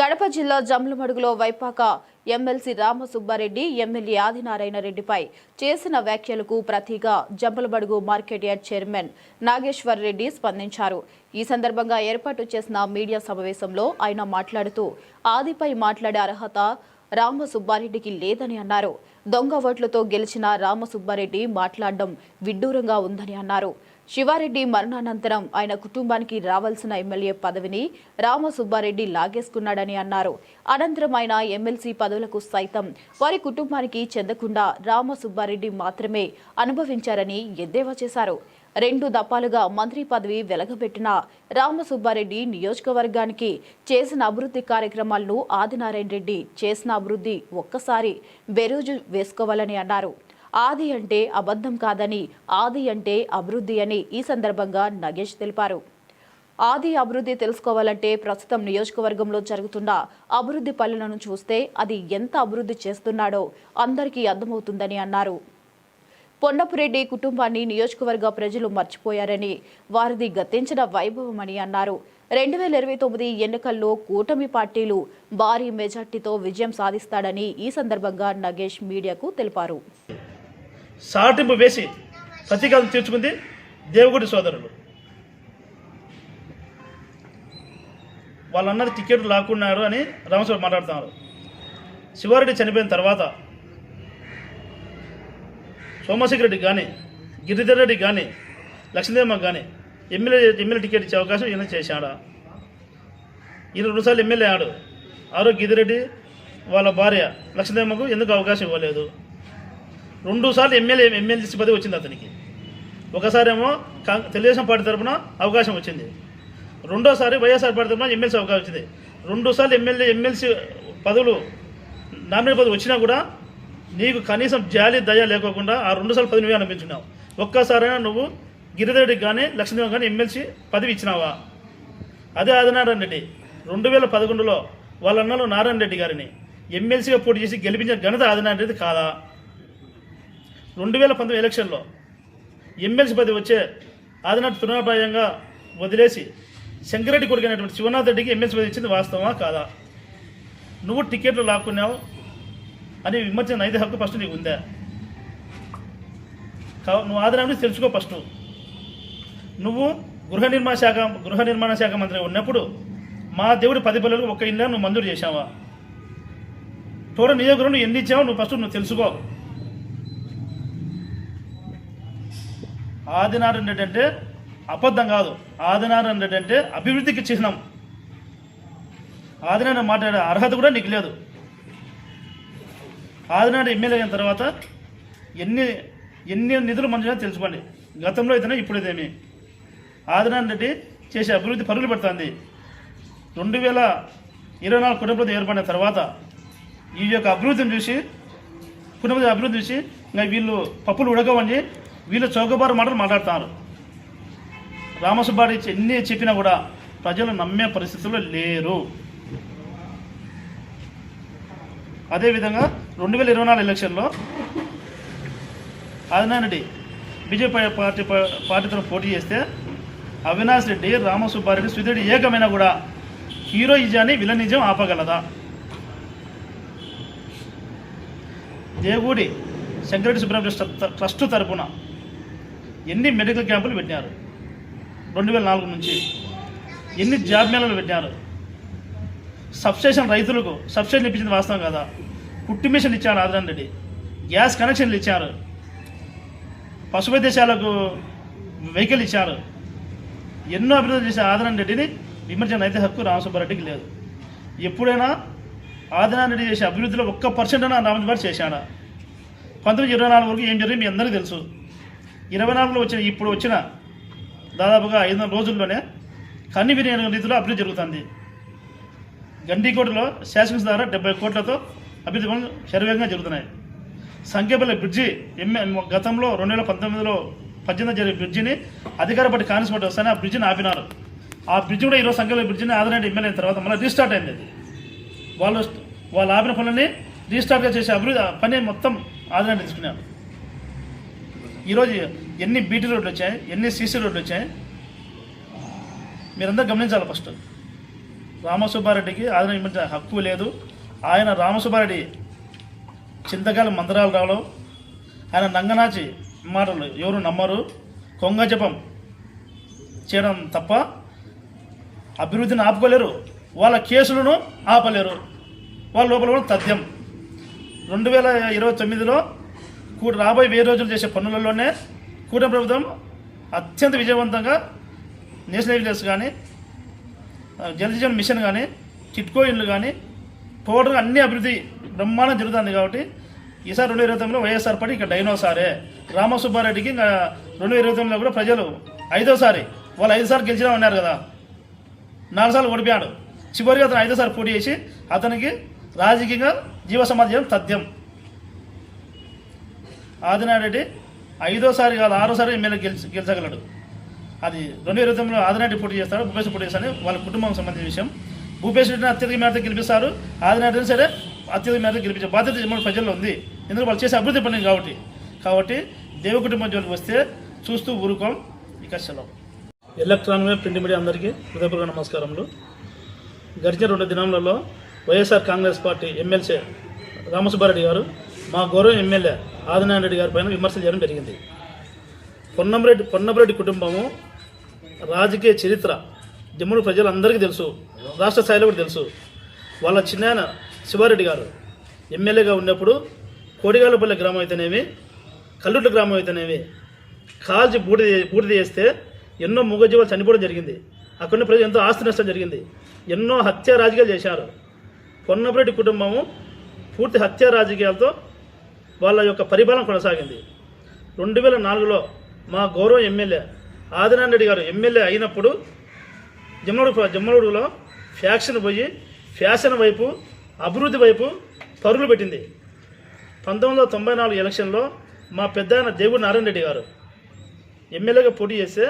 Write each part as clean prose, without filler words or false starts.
కడప జిల్లా జమ్లమడుగులో వైపాక ఎమ్మెల్సీ రామసుబ్బారెడ్డి ఎమ్మెల్యే ఆదినారాయణ రెడ్డిపై చేసిన వ్యాఖ్యలకు ప్రతిగా Jammalamadugu market yard chairman Nageshwar Reddy స్పందించారు. ఈ సందర్భంగా ఏర్పాటు చేసిన మీడియా సమావేశంలో ఆయన మాట్లాడుతూ ఆదిపై మాట్లాడే అర్హత రామసుబ్బారెడ్డికి లేదని అన్నారు. దొంగ ఓట్లతో గెలిచిన రామసుబ్బారెడ్డి మాట్లాడడం విడ్డూరంగా ఉందని అన్నారు. శివారెడ్డి మరణానంతరం ఆయన కుటుంబానికి రావాల్సిన ఎమ్మెల్యే పదవిని రామసుబ్బారెడ్డి లాగేసుకున్నాడని అన్నారు. అనంతరం ఆయన ఎమ్మెల్సీ పదవులకు సైతం వారి కుటుంబానికి చెందకుండా రామసుబ్బారెడ్డి మాత్రమే అనుభవించారని ఎద్దేవా చేశారు. 2 దఫాలుగా మంత్రి పదవి వెలగబెట్టిన రామసుబ్బారెడ్డి నియోజకవర్గానికి చేసిన అభివృద్ధి కార్యక్రమాలను ఆదినారాయణ రెడ్డి చేసిన అభివృద్ధి ఒక్కసారి బెరోజు వేసుకోవాలని అన్నారు. ఆది అంటే అబద్ధం కాదని, ఆది అంటే అభివృద్ధి అని ఈ సందర్భంగా నగేష్ తెలిపారు. ఆది అభివృద్ధి తెలుసుకోవాలంటే ప్రస్తుతం నియోజకవర్గంలో జరుగుతున్న అభివృద్ధి పనులను చూస్తే అది ఎంత అభివృద్ధి చేస్తున్నాడో అందరికీ అర్థమవుతుందని అన్నారు. పొన్నపురెడ్డి కుటుంబాన్ని నియోజకవర్గ ప్రజలు మర్చిపోయారని, వారిది గతించిన వైభవమని అన్నారు. 2029 ఎన్నికల్లో కూటమి పార్టీలు భారీ మెజార్టీతో విజయం సాధిస్తాడని ఈ సందర్భంగా నగేష్ మీడియాకు తెలిపారు. సాటింపు వేసి ప్రతీకారం తీర్చుకుంది దేవగుడి సోదరులు. వాళ్ళన్నది టికెట్ లాక్కున్నారు అని రామస్వామి మాట్లాడుతున్నారు. శివారెడ్డి చనిపోయిన తర్వాత సోమశేఖర్ రెడ్డి కానీ, గిరిధర్ రెడ్డి కానీ, లక్ష్మీదేవమ్మ కానీ ఎమ్మెల్యే టికెట్ ఇచ్చే అవకాశం ఈయన చేశాడా? ఈయన 2 సార్లు ఎమ్మెల్యే ఆడు. ఆరో గిరిరెడ్డి వాళ్ళ భార్య లక్ష్మీదేవమ్మకు ఎందుకు అవకాశం ఇవ్వలేదు? 2 సార్లు ఎమ్మెల్సీ పదవి వచ్చింది అతనికి. ఒకసారేమో తెలుగుదేశం పార్టీ తరఫున అవకాశం వచ్చింది, రెండోసారి వైఎస్ఆర్ పార్టీ తరఫున ఎమ్మెల్సీ అవకాశం వచ్చింది. 2 సార్లు ఎమ్మెల్సీ పదవులు నామినేట్ పదవి వచ్చినా కూడా నీకు కనీసం జాలి దయ లేకోకుండా ఆ 2 సార్లు పదవి నువ్వే అనిపించున్నావు. ఒక్కసారైనా నువ్వు గిరిధరెడ్డికి కానీ లక్ష్మీదేవి కానీ ఎమ్మెల్సీ పదవి ఇచ్చినావా? అదే ఆదినారాయణ రెడ్డి 2011లో వాళ్ళ అన్నలు నారాయణ రెడ్డి గారిని ఎమ్మెల్సీగా పోటీ చేసి గెలిపించిన ఘనత ఆదినారాయణ రెడ్డి కాదా? 2019 ఎలక్షన్లో ఎమ్మెల్సీ పదవి వచ్చే ఆదినాథ్ తృణప్రాయంగా వదిలేసి శంకరెడ్డి కొడుకు అయినటువంటి శివనాథ్ రెడ్డికి ఎమ్మెల్సీ పదవి ఇచ్చింది వాస్తవమా కాదా? నువ్వు టికెట్లు లాక్కున్నావు అని విమర్శన నైతిక హక్కు ఫస్ట్ నీకు ఉందా? నువ్వు ఆదినారాయణ తెలుసుకో. ఫస్ట్ నువ్వు గృహ నిర్మాణ శాఖ మంత్రి ఉన్నప్పుడు మా దేవుడి 10 పల్లెలకు 1 ఇల్లు నువ్వు మంజూరు చేశావా? టోటల్ నియోజకవర్గం నువ్వు ఎన్ని ఇచ్చావో నువ్వు ఫస్ట్ నువ్వు తెలుసుకో. ఆదినారాయణ రెడ్డి అంటే అబద్ధం కాదు, ఆదినారాయణ రెడ్డి అంటే అభివృద్ధికి చిహ్నం. ఆదినారాయణ మాట్లాడే అర్హత కూడా నీకు లేదు. ఆదినారాయణ ఎమ్మెల్యే అయిన తర్వాత ఎన్ని నిధులు మంజూరు తెలుసుకోండి. గతంలో అయితేనే ఇప్పుడైతేమి ఆదినారాయణ రెడ్డి చేసే అభివృద్ధి పరుగులు పెడుతుంది. 2024 కుటుంబం ఏర్పడిన తర్వాత ఈ యొక్క అభివృద్ధిని చూసి అభివృద్ధి చూసి ఇంకా వీళ్ళు పప్పులు ఉడకవండి, వీళ్ళు చౌకబారు మాటలు మాట్లాడుతున్నారు. రామసుబ్బారెడ్డి ఎన్ని చెప్పినా కూడా ప్రజలు నమ్మే పరిస్థితుల్లో లేరు. అదేవిధంగా 2024 ఎలక్షన్లో ఆదినారాయణ రెడ్డి బీజేపీ పార్టీతో పోటీ చేస్తే అవినాష్ రెడ్డి, రామసుబ్బారెడ్డి, సుధీరెడ్డి ఏకమైనా కూడా హీరోయిజాన్ని విలనిజం ఆపగలదా? దేవూడి శంకరెడ్డి సుబ్రహ్మణ్య ట్రస్ట్ తరపున ఎన్ని మెడికల్ క్యాంపులు పెట్టినారు 2004 నుంచి? ఎన్ని జాబ్ మేళలు పెట్టినారు? సబ్స్టేషన్ రైతులకు సబ్సిడీలు ఇప్పించింది వాస్తవం కదా? కుట్టి మిషన్ ఇచ్చారు ఆదినారాయణ రెడ్డి, గ్యాస్ కనెక్షన్లు ఇచ్చారు, పశువైద్యశాలకు వెహికల్ ఇచ్చారు. ఎన్నో అభివృద్ధి చేసే ఆదినారాయణ రెడ్డిని విమర్శన అయితే హక్కు రామసుబ్బారెడ్డికి లేదు. ఎప్పుడైనా ఆదినారాయణ రెడ్డి చేసే అభివృద్ధిలో 1% అయినా రామసుబ్బారెడ్డి చేశాడా? 1924 వరకు ఏం జరిగింది మీ అందరికీ తెలుసు. 24లో ఇప్పుడు వచ్చిన దాదాపుగా 500 రోజుల్లోనే కన్ని విరిగిన రీతిలో అభివృద్ధి జరుగుతుంది. గండికోటలో శాసనసభ ద్వారా 70 కోట్లతో అభివృద్ధి పనులు శరవేగంగా జరుగుతున్నాయి. సంఖ్యపల్లి బ్రిడ్జి గతంలో 2019లో 18 జరిగే బ్రిడ్జిని అధికార పార్టీ కాంగ్రెస్ పార్టీ వస్తానే ఆ బ్రిడ్జిని ఆపినారు. ఆ బ్రిడ్జి కూడా ఈరోజు సంఖ్యపల్లి బ్రిడ్జిని ఆదినారాయణ ఎమ్మెల్యే అయిన తర్వాత మళ్ళీ రీస్టార్ట్ అయింది. వాళ్ళు ఆపిన పనులని రీస్టార్ట్గా చేసే అభివృద్ధి పని మొత్తం ఆదినారాయణ తీసుకున్నారు. ఈరోజు ఎన్ని బీటీ రోడ్లు వచ్చాయి, ఎన్ని సీసీ రోడ్లు వచ్చాయి మీరందరూ గమనించాలి. ఫస్ట్ రామసుబ్బారెడ్డికి ఆదరణ విమర్శించే హక్కు లేదు. ఆయన రామసుబ్బారెడ్డి చింతకాయల మందరాలు రావడం, ఆయన నంగనాచి మాటలు ఎవరు నమ్మరు, కొంగ జపం చేయడం తప్ప అభివృద్ధిని ఆపుకోలేరు, వాళ్ళ కేసులను ఆపలేరు, వాళ్ళ లోపల కూడా తథ్యం. 2029లో రాబోయే 1000 రోజులు చేసే పనులలోనే కూటమి ప్రభుత్వం అత్యంత విజయవంతంగా నేషనల్ హైవేస్ కానీ, జలజీవన్ మిషన్ కానీ, టిట్కో ఇళ్ళు కానీ టోటల్గా అన్ని అభివృద్ధి బ్రహ్మాండం జరుగుతుంది. కాబట్టి ఈసారి 2029లో వైఎస్ఆర్ పార్టీ ఇక్కడ డైనోసారే. రామసుబ్బారెడ్డికి ఇంకా 2029లో కూడా ప్రజలు 5వ సారి, వాళ్ళు 5 సార్లు గెలిచినా ఉన్నారు కదా, 4 సార్లు ఓడిపోయాడు. చివరిగా అతను 5వ సారి పోటీ చేసి అతనికి రాజకీయంగా జీవ సమాధి తథ్యం. ఆదినారెడ్డి 5వ సారి కాదు 6వ సారి ఎమ్మెల్యే గెలిచగలడు. అది 2029లో ఆదినారెడ్డి పోటీ చేస్తాడు, భూపేష్ పోటీ చేస్తాడు. వాళ్ళ కుటుంబం సంబంధించిన విషయం. భూపేష్ రెడ్డిని అత్యధిక మేరకు గెలిపిస్తారు, ఆదినారెడ్డిని సరే అత్యధిక మేరకు గెలిపించే బాధ్యత మన ప్రజల్లో ఉంది. ఎందుకంటే వాళ్ళు చేసే అభివృద్ధి పని కాబట్టి దేవ కుటుంబం జోలికి వస్తే చూస్తూ ఊరుకోం. ఇక సెలవు. ఎలక్ట్రానిక్ ప్రింట్ మీడియా అందరికీ హృదయపూర్వక నమస్కారములు. గడిచిన 2 దినాలలో వైఎస్ఆర్ కాంగ్రెస్ పార్టీ ఎమ్మెల్సీ రామసుబ్బారెడ్డి గారు మా గౌరవ ఎమ్మెల్యే ఆదినారాయణ రెడ్డి గారి పైన విమర్శలు చేయడం జరిగింది. పొన్నమరెడ్డి కుటుంబము రాజకీయ చరిత్ర జమ్మూరు ప్రజలందరికీ తెలుసు, రాష్ట్ర స్థాయిలో కూడా తెలుసు. వాళ్ళ చిన్నాయన శివారెడ్డి గారు ఎమ్మెల్యేగా ఉన్నప్పుడు కోడిగాలపల్లి గ్రామం అయితేనేమి, కల్లుట్ల గ్రామం అయితేనేమి కాల్చి బూడిద చేస్తే ఎన్నో మూగజీవాలు చనిపోవడం జరిగింది. అక్కడున్న ప్రజలు ఎంతో ఆస్తి నష్టం జరిగింది. ఎన్నో హత్యా రాజకీయాలు చేశారు. పొన్నమరెడ్డి కుటుంబము పూర్తి హత్యా రాజకీయాలతో వాళ్ళ యొక్క పరిపాలన కొనసాగింది. 2004లో మా గౌరవ ఎమ్మెల్యే ఆదినారాయణ రెడ్డి గారు ఎమ్మెల్యే అయినప్పుడు జమ్మలూరులో ఫ్యాషన్ వైపు అభివృద్ధి వైపు పరుగులు పెట్టింది. 1994 ఎలక్షన్లో మా పెద్ద ఆయన దేవుడు నారాయణ రెడ్డి గారు ఎమ్మెల్యేగా పోటీ చేస్తే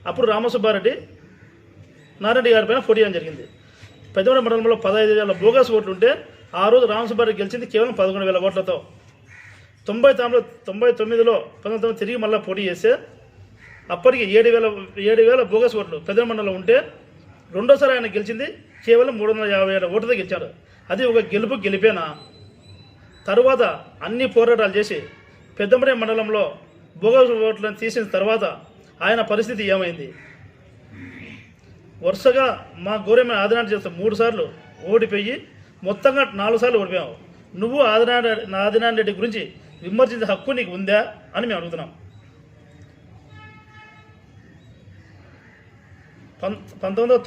అప్పుడు రామసుబ్బారెడ్డి నారాయణ రెడ్డి గారి పైన పోటీ చేయడం జరిగింది. పెద్దగూడ మండలంలో 15,000 బోగస్ ఓట్లు ఉంటే ఆ రోజు రామసుబ్బారెడ్డి గెలిచింది కేవలం 11,000 ఓట్లతో. 99లో తిరిగి మళ్ళీ పోటీ చేస్తే అప్పటికి 7,000 బోగస్ ఓట్లు పెద్దగూడ మండలంలో ఉంటే రెండోసారి ఆయన గెలిచింది కేవలం 357 ఓట్లతో గెలిచాడు. అది ఒక గెలిపేనా? తరువాత అన్ని పోరాటాలు చేసి పెద్దమరే మండలంలో బోగస్ ఓట్లను తీసిన తర్వాత ఆయన పరిస్థితి ఏమైంది? వరుసగా మా గౌరవమైన ఆదినారాయణ చేస్తే 3 సార్లు ఓడిపోయి మొత్తంగా 4 సార్లు ఓడిపోయావు. నువ్వు ఆదినారాయణ రెడ్డి గురించి విమర్శించే హక్కు నీకు ఉందా అని మేము అడుగుతున్నాం. 19